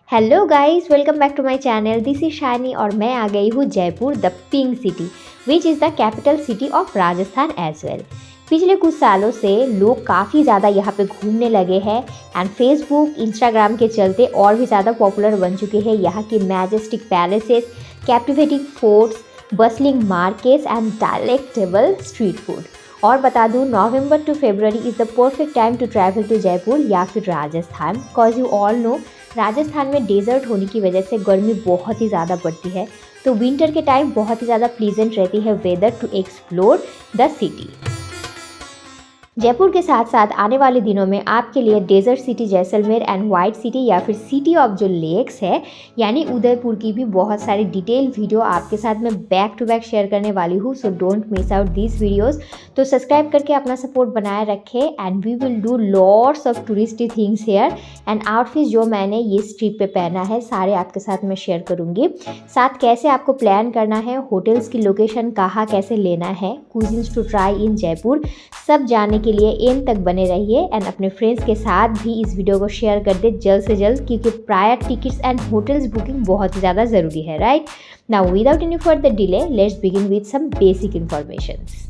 Hello guys, welcome back to my channel. This is Shiny और मैं आ गई हूँ Jaipur, the pink city which is the capital city of Rajasthan as well. पिछले कुछ सालों से लोग काफ़ी ज़्यादा यहाँ पे घूमने लगे हैं एंड फेसबुक इंस्टाग्राम के चलते और भी ज़्यादा पॉपुलर बन चुके हैं यहाँ की majestic palaces, captivating forts, bustling markets and delectable street food. और बता दूँ, November to February is the perfect time to travel to Jaipur या फिर Rajasthan, because you all know Rajasthan में डेजर्ट होने की वजह से गर्मी बहुत ही ज़्यादा बढ़ती है, तो विंटर के टाइम बहुत ही ज़्यादा प्लीजेंट रहती है weather to explore the city. Jaipur के साथ साथ आने वाले दिनों में आपके लिए desert city Jaisalmer and white city या फिर सिटी ऑफ जो लेक्स है यानी उदयपुर की भी बहुत सारी डिटेल वीडियो आपके साथ मैं बैक टू बैक शेयर करने वाली हूँ। So don't miss out these videos. तो सब्सक्राइब करके अपना सपोर्ट बनाए रखें and we will do lots of touristy things here and outfit जो मैंने ये ट्रिप पे पहना है सारे आपके साथ मैं शेयर करूँगी। साथ कैसे आपको प्लान करना है, होटल्स की लोकेशन कहाँ कैसे लेना है, cuisines to try in Jaipur, सब जानने के लिए एंड तक बने रहिए एंड अपने फ्रेंड्स के साथ भी इस वीडियो को शेयर कर दे जल्द से जल्द, क्योंकि prior tickets and hotels booking बहुत ही ज़्यादा ज़रूरी है, right. Now without any further delay let's begin with some basic informations.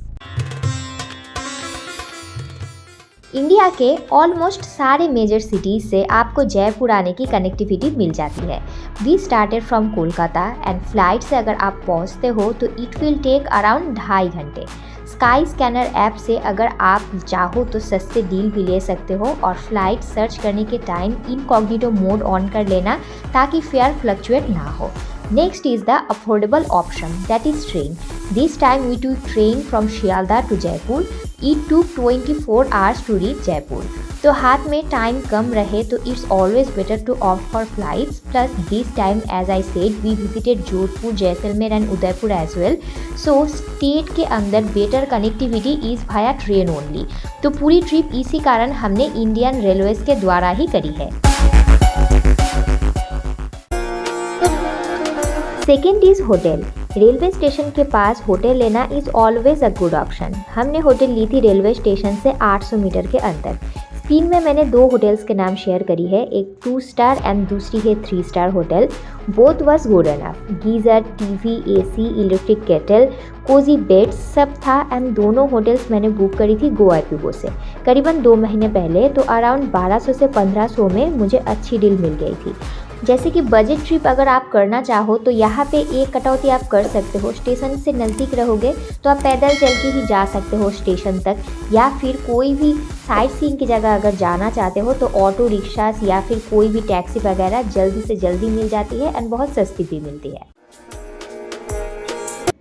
India के ऑलमोस्ट सारे मेजर सिटीज़ से आपको जयपुर आने की कनेक्टिविटी मिल जाती है। We started from Kolkata and flight से अगर आप पहुंचते हो तो इट विल टेक अराउंड 2.5 घंटे। स्काई स्कैनर ऐप से अगर आप चाहो तो सस्ते डील भी ले सकते हो और फ्लाइट सर्च करने के टाइम इनकॉग्निटो मोड ऑन कर लेना ताकि फेयर फ्लक्चुएट ना हो। Next is the affordable option, that is train. This time we took train from Shialda to Jaipur. It took 24 hours to reach Jaipur. तो हाथ में टाइम कम रहे तो it's always better to opt for flights. Plus this time as I said we visited Jodhpur, Jaisalmer and Udaipur as well. So state के अंदर better connectivity is via train only. तो पूरी trip इसी कारण हमने इंडियन रेलवेज के द्वारा ही करी है। Second is hotel. Railway station के पास होटल लेना is always a good option. हमने होटल ली थी रेलवे स्टेशन से 800 मीटर के अंदर। स्क्रीन में मैंने 2 होटल्स के नाम शेयर करी है, एक 2 स्टार एंड दूसरी है 3 star hotel. Both was good enough. Geyser, TV, AC, electric kettle, cosy bed सब था एंड दोनों होटल्स मैंने बुक करी थी गोआईपीओ से करीबन 2 महीने पहले। तो अराउंड 1200 से 1500 में मुझे अच्छी डील मिल गई थी। जैसे कि बजट ट्रिप अगर आप करना चाहो तो यहाँ पे एक कटौती आप कर सकते हो। स्टेशन से नज़दीक रहोगे तो आप पैदल चल के ही जा सकते हो स्टेशन तक, या फिर कोई भी साइट सीइंग की जगह अगर जाना चाहते हो तो ऑटो रिक्शास या फिर कोई भी टैक्सी वगैरह जल्दी से जल्दी मिल जाती है एंड बहुत सस्ती भी मिलती है।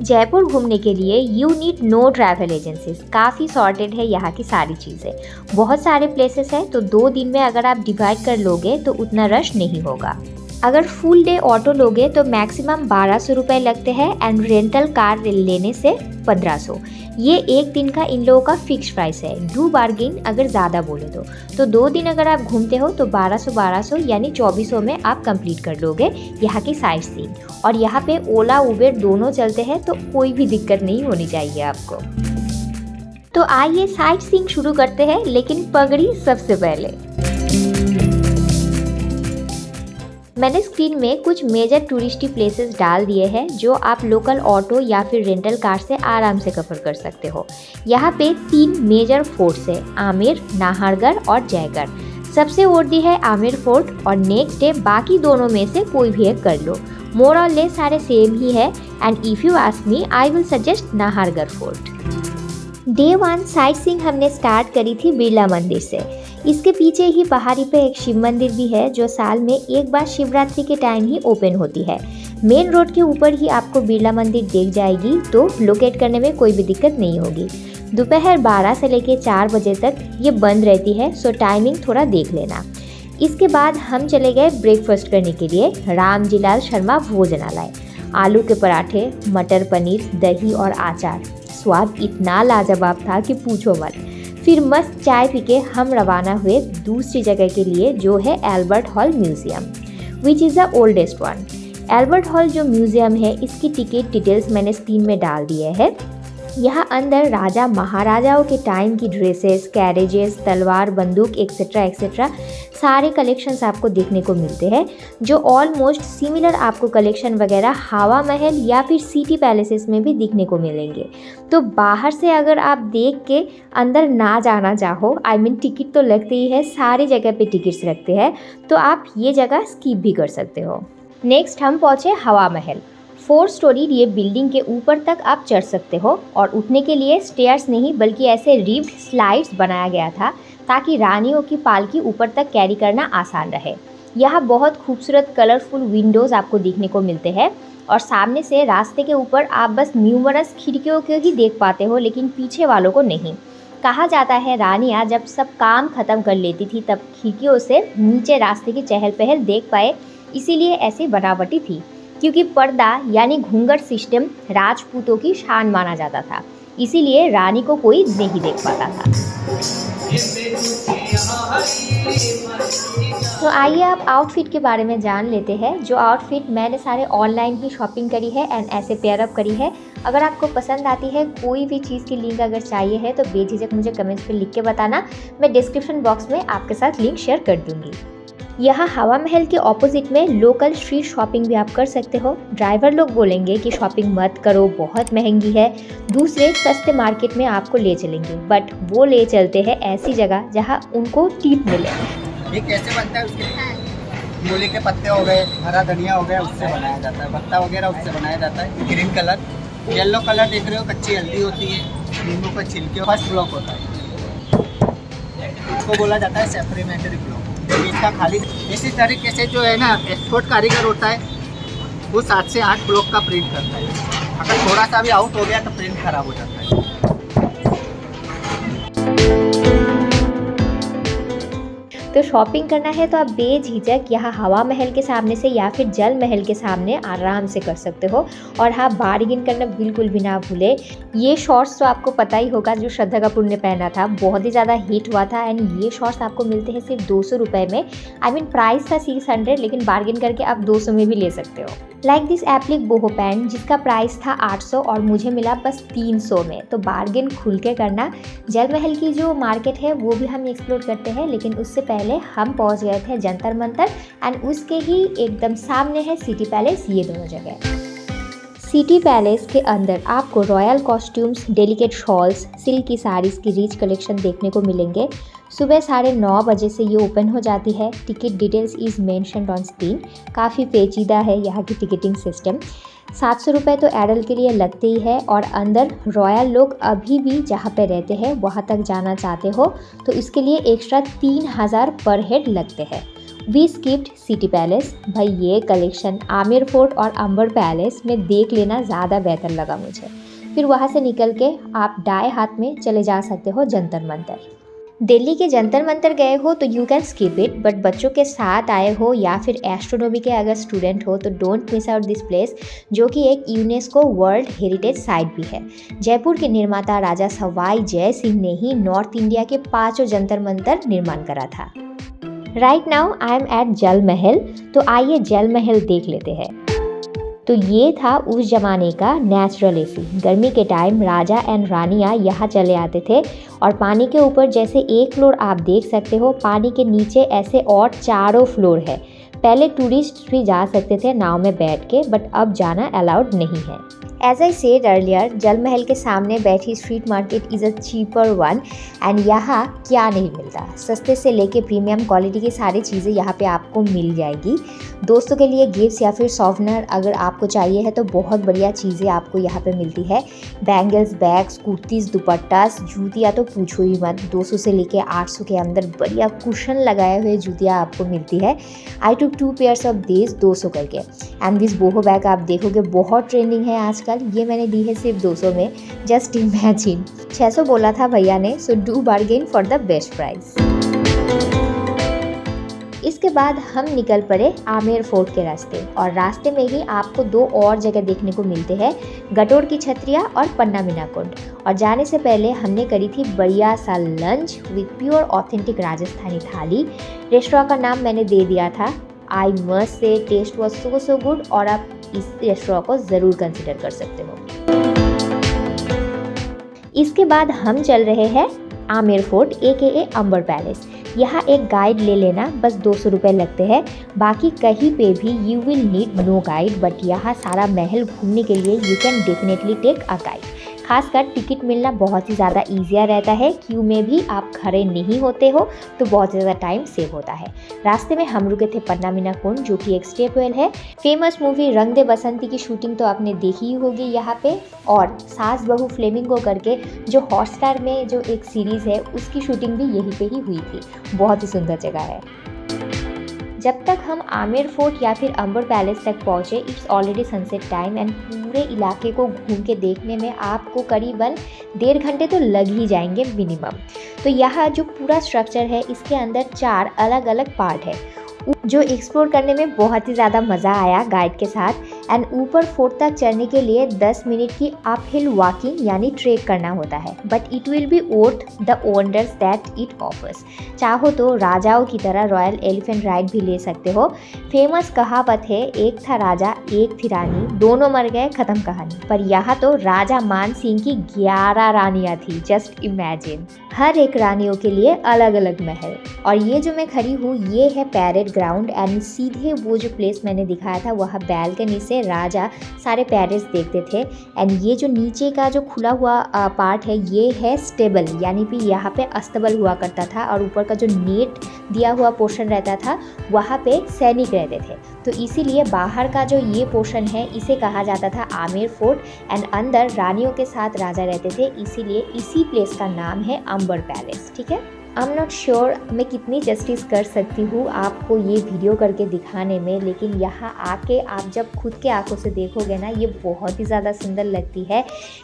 जयपुर घूमने के लिए you need no travel agencies, काफ़ी सॉर्टेड है यहाँ की सारी चीज़ें, बहुत सारे प्लेसेस हैं। तो 2 दिन में अगर आप डिवाइड कर लोगे तो उतना रश नहीं होगा। अगर फुल डे ऑटो लोगे तो मैक्सिमम 1200 रुपये लगते हैं एंड रेंटल कार लेने से 1500। ये एक दिन का इन लोगों का फिक्स प्राइस है। डू बार्गेन अगर ज़्यादा बोले तो 2 दिन अगर आप घूमते हो तो 1200 यानी 2400 में आप कंप्लीट कर लोगे यहाँ की साइट सीइंग। और यहाँ पे ओला उबेर दोनों चलते हैं तो कोई भी दिक्कत नहीं होनी चाहिए आपको। तो आइए साइट सीइंग शुरू करते हैं, लेकिन पगड़ी सबसे पहले। मैंने स्क्रीन में कुछ मेजर टूरिस्टी प्लेसेस डाल दिए हैं जो आप लोकल ऑटो या फिर रेंटल कार से आराम से कवर कर सकते हो। यहाँ पे 3 मेजर फोर्ट्स है, आमेर, नाहरगढ़ और जयगढ़। सबसे वर्दी है आमेर फोर्ट और नेक्स्ट डे बाकी दोनों में से कोई भी एक कर लो। मोर और लेस सारे सेम ही है and if you ask me I will suggest Nahargarh fort. Day 1 sight seeing हमने स्टार्ट करी थी बिरला मंदिर से। इसके पीछे ही पहाड़ी पे एक शिव मंदिर भी है जो साल में एक बार शिवरात्रि के टाइम ही ओपन होती है। मेन रोड के ऊपर ही आपको बिरला मंदिर दिख जाएगी, तो लोकेट करने में कोई भी दिक्कत नहीं होगी। दोपहर 12 से लेकर 4 बजे तक ये बंद रहती है, सो टाइमिंग थोड़ा देख लेना। इसके बाद हम चले गए ब्रेकफास्ट करने के लिए रामजीलाल शर्मा भोजनालय। आलू के पराठे, मटर पनीर, दही और अचार, स्वाद इतना लाजवाब था कि पूछो मत। फिर मस्त चाय पी के हम रवाना हुए दूसरी जगह के लिए जो है Albert hall museum, which is the oldest one. Albert hall जो म्यूजियम है इसकी टिकट डिटेल्स मैंने स्क्रीन में डाल दिए हैं। यहाँ अंदर राजा महाराजाओं के टाइम की ड्रेसेस, कैरेजेस, तलवार, बंदूक एक्सेट्रा एक्सेट्रा सारे कलेक्शंस आपको देखने को मिलते हैं, जो ऑलमोस्ट सिमिलर आपको कलेक्शन वगैरह हवा महल या फिर सिटी पैलेसेस में भी दिखने को मिलेंगे। तो बाहर से अगर आप देख के अंदर ना जाना चाहो, टिकट तो लगते ही है, सारी जगह पे टिकट्स रखते हैं, तो आप ये जगह स्किप भी कर सकते हो। नेक्स्ट हम पहुँचे हवा महल। 4 स्टोरी ये बिल्डिंग के ऊपर तक आप चढ़ सकते हो और उठने के लिए स्टेयर्स नहीं बल्कि ऐसे रिब्ड स्लाइड्स बनाया गया था ताकि रानियों की पालकी ऊपर तक कैरी करना आसान रहे। यहाँ बहुत खूबसूरत कलरफुल विंडोज़ आपको देखने को मिलते हैं और सामने से रास्ते के ऊपर आप बस न्यूमरस खिड़कियों को ही देख पाते हो, लेकिन पीछे वालों को नहीं। कहा जाता है रानियाँ जब सब काम खत्म कर लेती थी तब खिड़कियों से नीचे रास्ते की चहल पहल देख पाए, इसीलिए ऐसी बनावटी थी, क्योंकि पर्दा यानी घूंघट सिस्टम राजपूतों की शान माना जाता था, इसीलिए रानी को कोई नहीं देख पाता था। तो आइए आप आउटफिट के बारे में जान लेते हैं। जो आउटफिट मैंने सारे ऑनलाइन ही शॉपिंग करी है एंड ऐसे पेयरअप करी है। अगर आपको पसंद आती है, कोई भी चीज़ की लिंक अगर चाहिए है तो बेझिझक मुझे कमेंट्स पे लिख के बताना, मैं डिस्क्रिप्शन बॉक्स में आपके साथ लिंक शेयर कर दूँगी। यहाँ हवा महल के ऑपोजिट में लोकल स्ट्रीट शॉपिंग भी आप कर सकते हो। ड्राइवर लोग बोलेंगे कि शॉपिंग मत करो, बहुत महंगी है, दूसरे सस्ते मार्केट में आपको ले चलेंगे, बट वो ले चलते हैं ऐसी जगह जहाँ उनको टिप मिले। ये कैसे बनता है? उसके मूली के पत्ते हो गए, हरा धनिया हो गया, उससे बनाया जाता है। पत्ता वगैरह उससे बनाया जाता है। ग्रीन कलर, येलो कलर देख रहे हो, कच्ची हल्दी होती है, नींबू का छिलके, फर्स्ट ब्लॉक होता है, इसको बोला जाता है सप्लीमेंट्री ब्लॉक। इसका खाली इसी तरीके से जो है ना, एक्सपोर्ट कारीगर होता है, वो 7 से 8 ब्लॉक का प्रिंट करता है। अगर थोड़ा सा भी आउट हो गया तो प्रिंट खराब हो जाता है। तो शॉपिंग करना है तो आप बेझिझक यहाँ हवा महल के सामने से या फिर जल महल के सामने आराम से कर सकते हो। और हाँ, बार्गेन करना बिल्कुल भी ना भूले। ये शॉर्ट्स तो आपको पता ही होगा जो श्रद्धा कपूर ने पहना था, बहुत ही ज़्यादा हिट हुआ था एंड ये शॉर्ट्स आपको मिलते हैं सिर्फ 200 रुपये में। प्राइस था 600, लेकिन बार्गेन करके आप 200 में भी ले सकते हो। लाइक दिस एप्लिक बोहो पैंट जिसका प्राइस था 800 और मुझे मिला बस 300 में। तो बार्गेन खुल के करना। जल महल की जो मार्केट है वो भी हम एक्सप्लोर करते हैं, लेकिन उससे पहले हम पहुंच गए थे जंतर मंतर एंड उसके ही एकदम सामने है सिटी पैलेस। ये दोनों जगह सिटी पैलेस के अंदर आपको royal costumes, delicate shawls, silk की साड़ीज़ की रिच कलेक्शन देखने को मिलेंगे। सुबह 9:30 बजे से ये ओपन हो जाती है। Ticket details is mentioned on screen. काफ़ी पेचीदा है यहाँ की टिकटिंग सिस्टम। 700 रुपये तो एडल्ट के लिए लगते ही है और अंदर रॉयल लोग अभी भी जहाँ पे रहते हैं वहाँ तक जाना चाहते हो तो इसके लिए एक्स्ट्रा 3000 पर हेड लगते हैं। We skipped city palace. भाई ये कलेक्शन आमेर फोर्ट और अंबर पैलेस में देख लेना ज़्यादा बेहतर लगा मुझे। फिर वहाँ से निकल के आप दाएं हाथ में चले जा सकते हो जंतर मंतर। दिल्ली के जंतर मंतर गए हो तो you can skip it, but बच्चों के साथ आए हो या फिर एस्ट्रोनॉमी के अगर स्टूडेंट हो तो don't miss out this place, जो कि एक यूनेस्को वर्ल्ड हेरिटेज साइट भी है। जयपुर के निर्माता राजा सवाई जय सिंह ने ही नॉर्थ इंडिया के 5 जंतर मंतर निर्माण करा था। Right now I am at Jal Mahal, तो आइए जल महल देख लेते हैं। तो ये था उस जमाने का नेचुरल एसी। गर्मी के टाइम राजा एंड रानियाँ यहाँ चले आते थे और पानी के ऊपर जैसे एक फ्लोर आप देख सकते हो, पानी के नीचे ऐसे और 4 फ्लोर है। पहले टूरिस्ट भी जा सकते थे नाव में बैठ के, बट अब जाना अलाउड नहीं है। एज आई सेड अर्लियर, जल महल के सामने बैठी street market is a cheaper one and यहाँ क्या नहीं मिलता। सस्ते से लेके प्रीमियम क्वालिटी की सारी चीज़ें यहाँ पे आपको मिल जाएगी। दोस्तों के लिए गिफ्ट्स या फिर सॉफ्टनर अगर आपको चाहिए है तो बहुत बढ़िया चीज़ें आपको यहाँ पे मिलती है। बैंगल्स, बैग्स, कुर्तीज़, दुपट्टास, जूतियाँ तो पूछो ही मत। 200 से लेके 800 के अंदर बढ़िया कुशन लगाए हुए जूतियाँ आपको मिलती है। आई टुक 2 पेयर्स ऑफ दिस 200 करके। एंड दिस बोहो बैग आप देखोगे बहुत ट्रेंडिंग है आजकल। ये मैंने दी है सिर्फ 200 में। जस्ट इमेजिन, 600 बोला था भैया ने, so do bargain for the best price. इसके बाद हम निकल पड़े आमेर फोर्ट के रास्ते और रास्ते में ही आपको 2 और जगह देखने को मिलते हैं, गटोड़ की छतरिया और पन्ना मीना कुंड। और जाने से पहले हमने करी थी बढ़िया सा lunch with pure authentic Rajasthani thali. Restaurant का नाम मैंने दे दिया था। I must say taste was so good और आप इस रेस्टोरेंट को ज़रूर कंसिडर कर सकते हो। इसके बाद हम चल रहे हैं आमेर फोर्ट AKA अंबर पैलेस। यहाँ एक गाइड ले लेना, बस 200 रुपये लगते हैं। बाकी कहीं पे भी you will need no guide, but यहाँ सारा महल घूमने के लिए you can definitely take a guide. खासकर टिकट मिलना बहुत ही ज़्यादा ईजियर रहता है, क्यू में भी आप खड़े नहीं होते हो तो बहुत ज़्यादा टाइम सेव होता है। रास्ते में हम रुके थे पन्ना मीना कुंड, जो कि एक स्टेप वेल है। फेमस मूवी रंग दे बसंती की शूटिंग तो आपने देखी ही होगी यहाँ पे, और सास बहू फ्लेमिंगो करके जो हॉटस्टार में जो एक सीरीज़ है उसकी शूटिंग भी यहीं पे ही हुई थी। बहुत ही सुंदर जगह है। जब तक हम आमेर फोर्ट या फिर अंबर पैलेस तक पहुँचे, it's already sunset time and पूरे इलाके को घूम के देखने में आपको करीबन 1.5 घंटे तो लग ही जाएंगे मिनिमम। तो यहाँ जो पूरा स्ट्रक्चर है, इसके अंदर 4 अलग अलग पार्ट है, जो एक्सप्लोर करने में बहुत ही ज़्यादा मज़ा आया गाइड के साथ। एंड ऊपर फोर्ट तक चढ़ने के लिए 10 मिनट की अप हिल वॉकिंग यानी ट्रेक करना होता है, but it will be worth the wonders that it offers. चाहो तो राजाओं की तरह रॉयल एलिफेंट राइड भी ले सकते हो। फेमस कहावत है, एक था राजा एक थी रानी, दोनों मर गए खत्म कहानी। पर यहाँ तो राजा मान सिंह की 11 रानियाँ थी, जस्ट इमेजिन। हर एक रानियों के लिए अलग अलग महल। और ये जो मैं खड़ी हूँ, ये है पैरेड ग्राउंड एंड सीधे वो जो प्लेस मैंने दिखाया था, वहाँ बैल्कनी से राजा सारे पैरेड्स देखते थे। एंड ये जो नीचे का जो खुला हुआ पार्ट है, ये है स्टेबल, यानी कि यहाँ पे अस्तबल हुआ करता था, और ऊपर का जो नेट दिया हुआ पोर्शन रहता था वहाँ पे सैनिक रहते थे। तो इसीलिए बाहर का जो ये पोर्शन है, इसे कहा जाता था आमेर फोर्ट, एंड अंदर रानियों के साथ राजा रहते थे, इसीलिए इसी प्लेस का नाम है अंबर पैलेस। ठीक है, आई एम नॉट श्योर मैं कितनी जस्टिस कर सकती हूँ आपको ये वीडियो करके दिखाने में, लेकिन यहाँ आके आप जब खुद के आंखों से देखोगे ना, ये बहुत ही ज़्यादा सुंदर लगती है।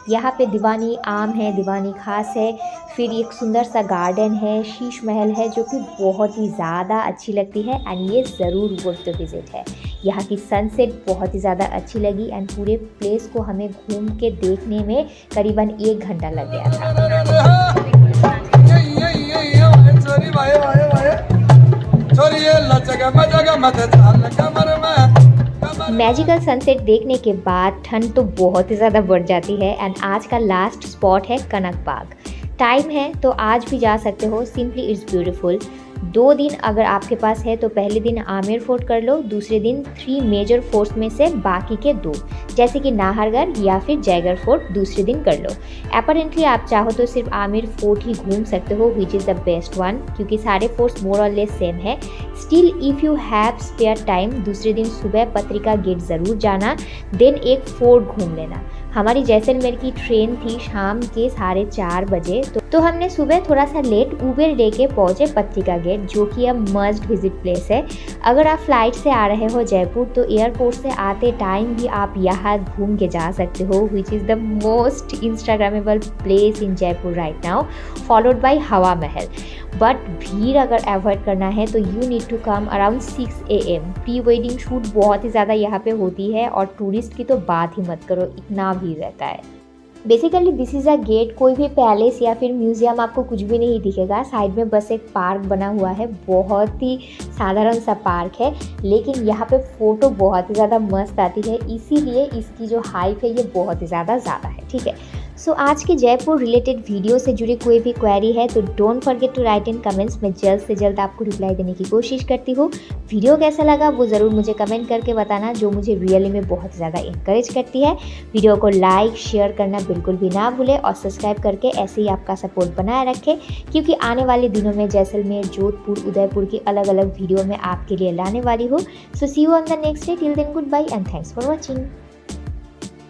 यहाँ पे दीवानी आम है, दीवानी खास है, फिर एक सुंदर सा गार्डन है, शीश महल है, जो कि बहुत ही ज़्यादा अच्छी लगती है एंड ये ज़रूर वर्थ द विजिट है। यहाँ की सनसेट बहुत ही ज़्यादा अच्छी लगी एंड पूरे प्लेस को हमें घूम के देखने में करीबन 1 घंटा लग गया था। मैजिकल सनसेट देखने के बाद ठंड तो बहुत ही ज़्यादा बढ़ जाती है एंड आज का लास्ट स्पॉट है कनक बाग। टाइम है तो आज भी जा सकते हो, सिंपली इट्स ब्यूटीफुल। 2 दिन अगर आपके पास है तो पहले दिन आमेर फोर्ट कर लो, दूसरे दिन 3 मेजर फोर्ट्स में से बाकी के 2, जैसे कि नाहरगढ़ या फिर जयगढ़ फोर्ट दूसरे दिन कर लो। अपेरेंटली आप चाहो तो सिर्फ आमेर फोर्ट ही घूम सकते हो, which is the best one, क्योंकि सारे फोर्ट्स मोर और लेस सेम है। Still if you have spare time, दूसरे दिन सुबह पत्रिका गेट ज़रूर जाना, देन एक फोर्ट घूम लेना। हमारी जैसलमेर की ट्रेन थी शाम के 4:30 बजे, तो हमने सुबह थोड़ा सा लेट उबेर लेके पहुँचे पत्रिका गेट, जो कि अब मस्ट विजिट प्लेस है। अगर आप फ्लाइट से आ रहे हो जयपुर, तो एयरपोर्ट से आते टाइम भी आप यहाँ घूम के जा सकते हो, which is the most instagrammable place in Jaipur right now, followed by Hawa Mahal. But भीड़ अगर अवॉइड करना है तो you need to come around 6 AM। Pre wedding shoot बहुत ही ज़्यादा यहाँ पे होती है, और टूरिस्ट की तो बात ही मत करो, इतना भीड़ रहता है। Basically this is a gate. कोई भी पैलेस या फिर म्यूज़ियम आपको कुछ भी नहीं दिखेगा, साइड में बस एक पार्क बना हुआ है, बहुत ही साधारण सा पार्क है, लेकिन यहाँ पे फ़ोटो बहुत ही ज़्यादा मस्त आती है, इसीलिए इसकी जो हाइप है ये बहुत ही ज़्यादा है। ठीक है, सो आज के जयपुर रिलेटेड वीडियो से जुड़ी कोई भी क्वेरी है तो don't forget to write in comments. मैं जल्द से जल्द आपको रिप्लाई देने की कोशिश करती हूँ। वीडियो कैसा लगा वो ज़रूर मुझे कमेंट करके बताना, जो मुझे रियली में बहुत ज़्यादा इंकरेज करती है। वीडियो को लाइक शेयर करना बिल्कुल भी ना भूलें, और सब्सक्राइब करके ऐसे ही आपका सपोर्ट बनाए रखें, क्योंकि आने वाले दिनों में जैसलमेर, जोधपुर, उदयपुर की अलग अलग वीडियो में आपके लिए लाने वाली हूँ। So see you on the next day, till then goodbye and thanks for watching.